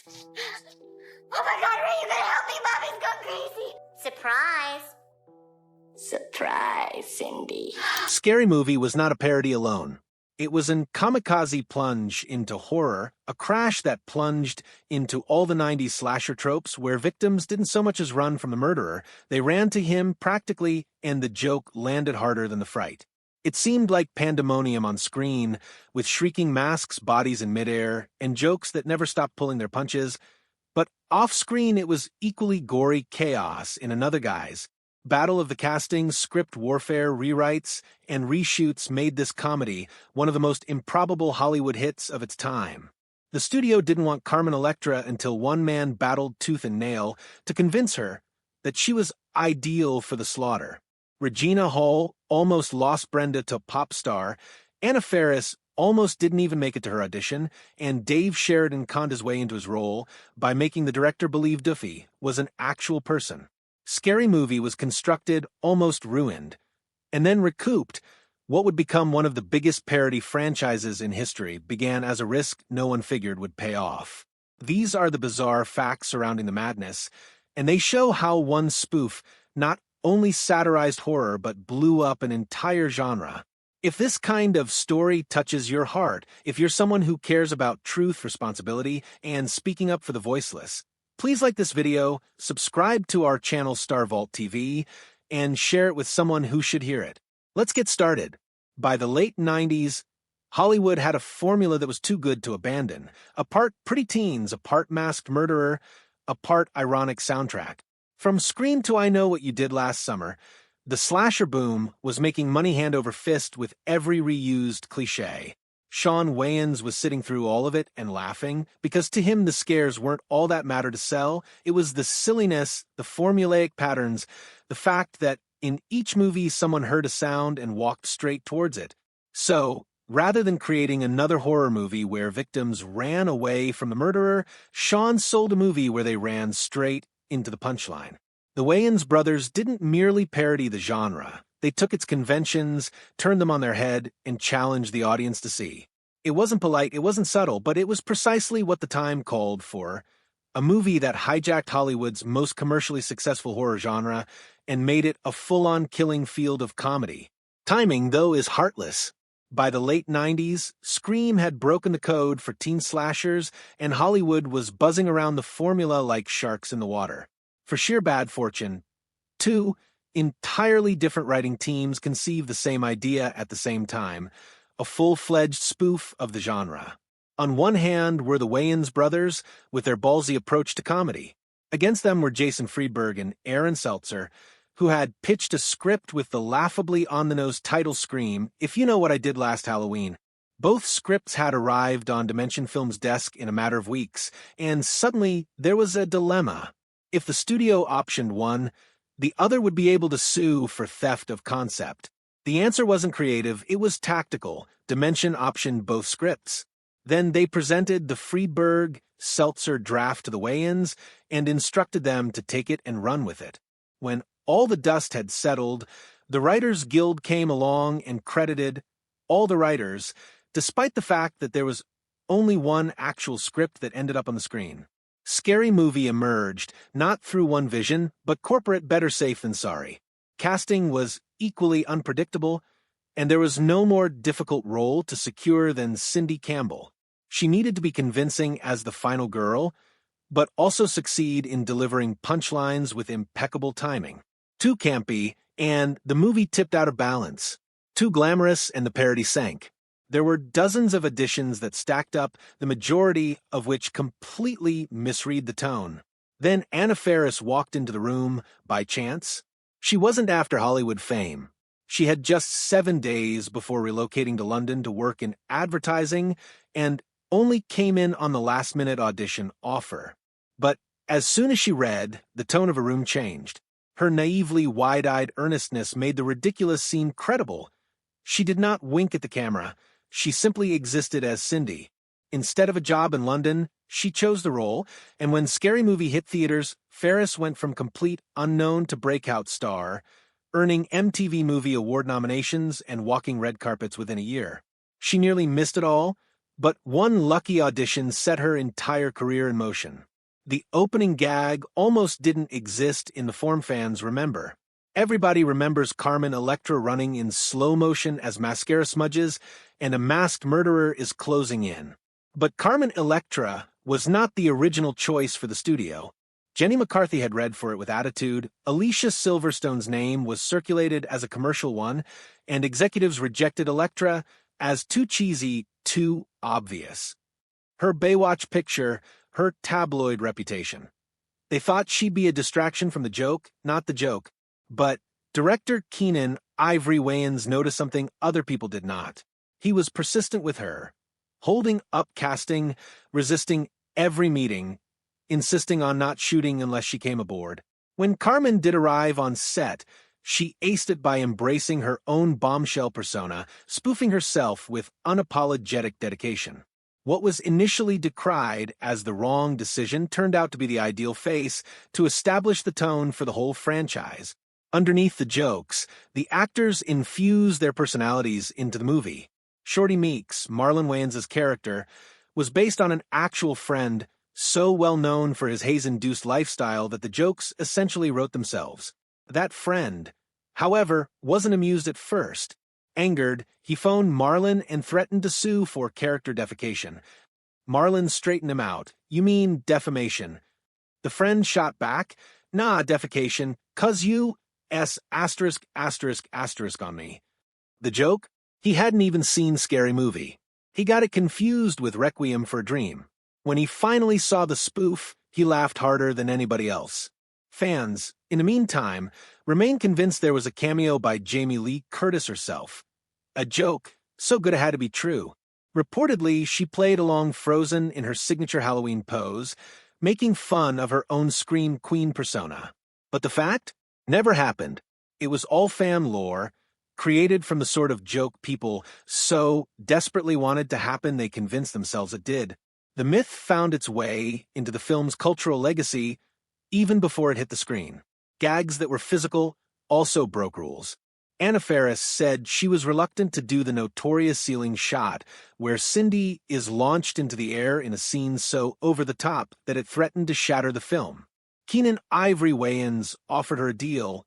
Oh my God, Ray, you gotta help me. Mommy's gone crazy. Surprise. Surprise, Cindy. Scary Movie was not a parody alone. It was an kamikaze plunge into horror, a crash that plunged into all the 90s slasher tropes where victims didn't so much as run from the murderer, they ran to him practically, and the joke landed harder than the fright. It seemed like pandemonium on screen, with shrieking masks, bodies in midair, and jokes that never stopped pulling their punches. But off-screen it was equally gory chaos in another guise. Battle of the casting, script warfare, rewrites, and reshoots made this comedy one of the most improbable Hollywood hits of its time. The studio didn't want Carmen Electra until one man battled tooth and nail to convince her that she was ideal for the slaughter. Regina Hall almost lost Brenda to pop star, Anna Faris almost didn't even make it to her audition, and Dave Sheridan conned his way into his role by making the director believe Duffy was an actual person. Scary Movie was constructed, almost ruined, and then recouped. What would become one of the biggest parody franchises in history began as a risk no one figured would pay off. These are the bizarre facts surrounding the madness, and they show how one spoof not only satirized horror but blew up an entire genre. If this kind of story touches your heart, if you're someone who cares about truth, responsibility, and speaking up for the voiceless, please like this video, subscribe to our channel Star Vault TV, and share it with someone who should hear it. Let's get started. By the late 90s, Hollywood had a formula that was too good to abandon. A part pretty teens, a part masked murderer, a part ironic soundtrack. From Scream to I Know What You Did Last Summer, the slasher boom was making money hand over fist with every reused cliché. Sean Wayans was sitting through all of it and laughing, because to him the scares weren't all that matter to sell. It was the silliness, the formulaic patterns, the fact that in each movie someone heard a sound and walked straight towards it. So, rather than creating another horror movie where victims ran away from the murderer, Sean sold a movie where they ran straight into the punchline. The Wayans brothers didn't merely parody the genre. They took its conventions, turned them on their head, and challenged the audience to see. It wasn't polite, it wasn't subtle, but it was precisely what the time called for. A movie that hijacked Hollywood's most commercially successful horror genre and made it a full-on killing field of comedy. Timing, though, is heartless. By the late 90s, Scream had broken the code for teen slashers, and Hollywood was buzzing around the formula like sharks in the water. For sheer bad fortune, two entirely different writing teams conceived the same idea at the same time, a full-fledged spoof of the genre. On one hand were the Wayans brothers, with their ballsy approach to comedy. Against them were Jason Friedberg and Aaron Seltzer, who had pitched a script with the laughably on-the-nose title scream, If You Know What I Did Last Halloween. Both scripts had arrived on Dimension Films' desk in a matter of weeks, and suddenly there was a dilemma. If the studio optioned one, the other would be able to sue for theft of concept. The answer wasn't creative, it was tactical. Dimension optioned both scripts. Then they presented the Friedberg-Seltzer draft to the Wayans and instructed them to take it and run with it. When all the dust had settled, the Writers Guild came along and credited all the writers, despite the fact that there was only one actual script that ended up on the screen. Scary Movie emerged, not through one vision, but corporate better safe than sorry. Casting was equally unpredictable, and there was no more difficult role to secure than Cindy Campbell. She needed to be convincing as the final girl, but also succeed in delivering punchlines with impeccable timing. Too campy, and the movie tipped out of balance. Too glamorous, and the parody sank. There were dozens of additions that stacked up, the majority of which completely misread the tone. Then Anna Faris walked into the room by chance. She wasn't after Hollywood fame. She had just 7 days before relocating to London to work in advertising and only came in on the last-minute audition offer. But as soon as she read, the tone of a room changed. Her naively wide-eyed earnestness made the ridiculous seem credible. She did not wink at the camera. She simply existed as Cindy. Instead of a job in London, she chose the role, and when Scary Movie hit theaters, Faris went from complete unknown to breakout star, earning MTV Movie Award nominations and walking red carpets within a year. She nearly missed it all, But one lucky audition set her entire career in motion. The opening gag almost didn't exist in the form fans remember. Everybody remembers Carmen Electra running in slow motion as mascara smudges, and a masked murderer is closing in. But Carmen Electra was not the original choice for the studio. Jenny McCarthy had read for it with attitude, Alicia Silverstone's name was circulated as a commercial one, and executives rejected Electra as too cheesy, too obvious. Her Baywatch picture, her tabloid reputation. They thought she'd be a distraction from the joke, not the joke. But director Keenan Ivory Wayans noticed something other people did not. He was persistent with her, holding up casting, resisting every meeting, insisting on not shooting unless she came aboard. When Carmen did arrive on set, she aced it by embracing her own bombshell persona, spoofing herself with unapologetic dedication. What was initially decried as the wrong decision turned out to be the ideal face to establish the tone for the whole franchise. Underneath the jokes, the actors infuse their personalities into the movie. Shorty Meeks, Marlon Wayans' character, was based on an actual friend so well known for his haze-induced lifestyle that the jokes essentially wrote themselves. That friend, however, wasn't amused at first. Angered, he phoned Marlon and threatened to sue for character defecation. Marlon straightened him out. "You mean defamation." The friend shot back, "Nah, defecation, 'cause you asterisk on me." The joke? He hadn't even seen Scary Movie. He got it confused with Requiem for a Dream. When he finally saw the spoof, he laughed harder than anybody else. Fans, in the meantime, remain convinced there was a cameo by Jamie Lee Curtis herself. A joke, so good it had to be true. Reportedly, she played along Frozen in her signature Halloween pose, making fun of her own Scream Queen persona. But the fact? Never happened. It was all fan lore, created from the sort of joke people so desperately wanted to happen they convinced themselves it did. The myth found its way into the film's cultural legacy even before it hit the screen. Gags that were physical also broke rules. Anna Faris said she was reluctant to do the notorious ceiling shot, where Cindy is launched into the air in a scene so over-the-top that it threatened to shatter the film. Keenan Ivory Wayans offered her a deal.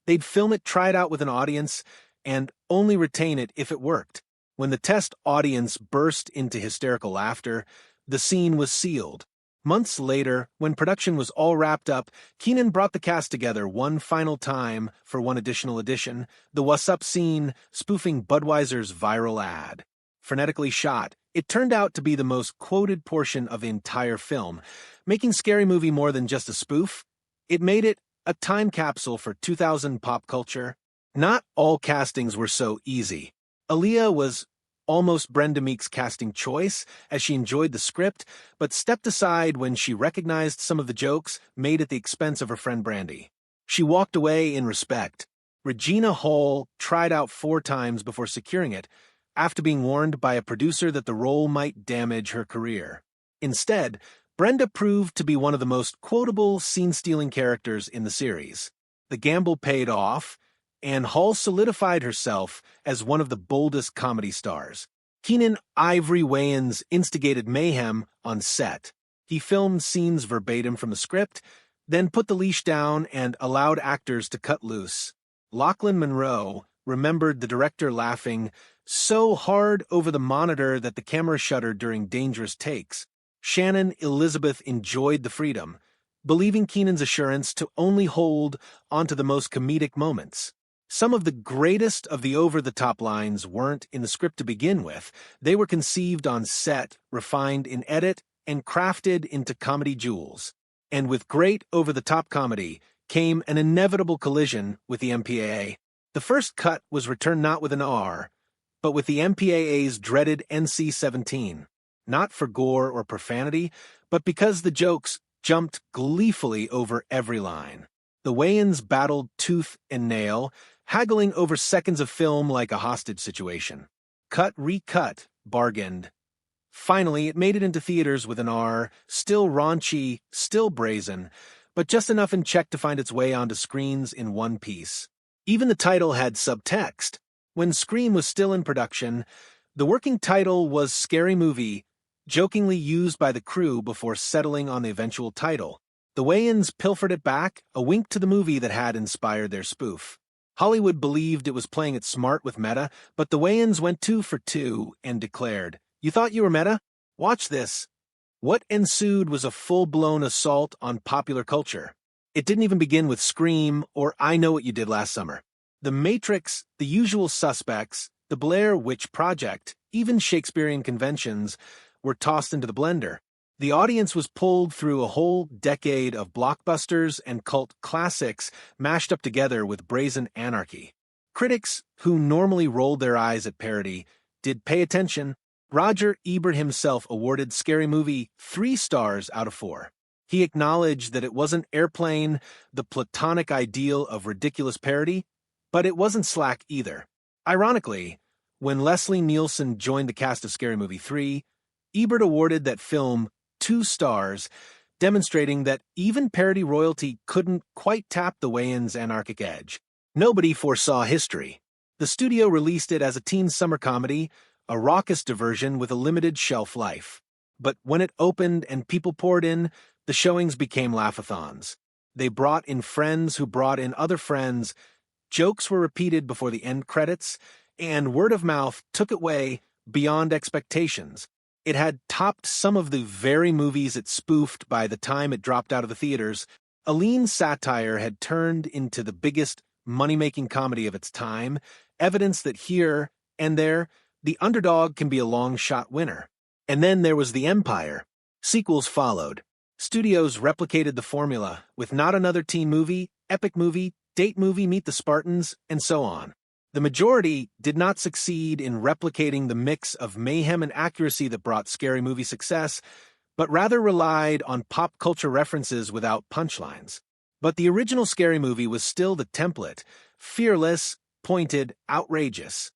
They'd film it, try it out with an audience, and only retain it if it worked. When the test audience burst into hysterical laughter, the scene was sealed. Months later, when production was all wrapped up, Keenan brought the cast together one final time for one additional edition, the What's Up scene spoofing Budweiser's viral ad. Frenetically shot, it turned out to be the most quoted portion of the entire film, making Scary Movie more than just a spoof. It made it a time capsule for 2000 pop culture. Not all castings were so easy. Aaliyah was almost Brenda Meek's casting choice, as she enjoyed the script, but stepped aside when she recognized some of the jokes made at the expense of her friend Brandy. She walked away in respect. Regina Hall tried out 4 times before securing it, after being warned by a producer that the role might damage her career. Instead, Brenda proved to be one of the most quotable, scene-stealing characters in the series. The gamble paid off, and Hall solidified herself as one of the boldest comedy stars. Keenan Ivory Wayans instigated mayhem on set. He filmed scenes verbatim from the script, then put the leash down and allowed actors to cut loose. Lachlan Monroe remembered the director laughing so hard over the monitor that the camera shuddered during dangerous takes. Shannon Elizabeth enjoyed the freedom, believing Keenan's assurance to only hold onto the most comedic moments. Some of the greatest of the over-the-top lines weren't in the script to begin with. They were conceived on set, refined in edit, and crafted into comedy jewels. And with great over-the-top comedy came an inevitable collision with the MPAA. The first cut was returned not with an R, but with the MPAA's dreaded NC-17. Not for gore or profanity, but because the jokes jumped gleefully over every line. The Wayans battled tooth and nail, haggling over seconds of film like a hostage situation. Cut, recut, bargained. Finally, it made it into theaters with an R, still raunchy, still brazen, but just enough in check to find its way onto screens in one piece. Even the title had subtext. When Scream was still in production, The working title was Scary Movie, jokingly used by the crew before settling on the eventual title. The Wayans pilfered it back, a wink to the movie that had inspired their spoof. Hollywood believed it was playing it smart with meta, but the Wayans went 2 for 2 and declared, "You thought you were meta? Watch this." What ensued was a full-blown assault on popular culture. It didn't even begin with Scream or I Know What You Did Last Summer. The Matrix, The Usual Suspects, The Blair Witch Project, even Shakespearean conventions were tossed into the blender. The audience was pulled through a whole decade of blockbusters and cult classics mashed up together with brazen anarchy. Critics, who normally rolled their eyes at parody, did pay attention. Roger Ebert himself awarded Scary Movie 3 stars out of 4. He acknowledged that it wasn't Airplane, the platonic ideal of ridiculous parody, but it wasn't slack either. Ironically, when Leslie Nielsen joined the cast of Scary Movie 3, Ebert awarded that film 2 stars, demonstrating that even parody royalty couldn't quite tap the Wayans' anarchic edge. Nobody foresaw history. The studio released it as a teen summer comedy, a raucous diversion with a limited shelf life. But when it opened and people poured in, the showings became laugh-a-thons. They brought in friends who brought in other friends, jokes were repeated before the end credits, and word of mouth took it way beyond expectations. It had topped some of the very movies it spoofed by the time it dropped out of the theaters. A lean satire had turned into the biggest money-making comedy of its time, evidence that here and there, the underdog can be a long-shot winner. And then there was The Empire. Sequels followed. Studios replicated the formula with Not Another Teen Movie, Epic Movie, Date Movie, Meet the Spartans, and so on. The majority did not succeed in replicating the mix of mayhem and accuracy that brought Scary Movie success, but rather relied on pop culture references without punchlines. But the original Scary Movie was still the template, fearless, pointed, outrageous.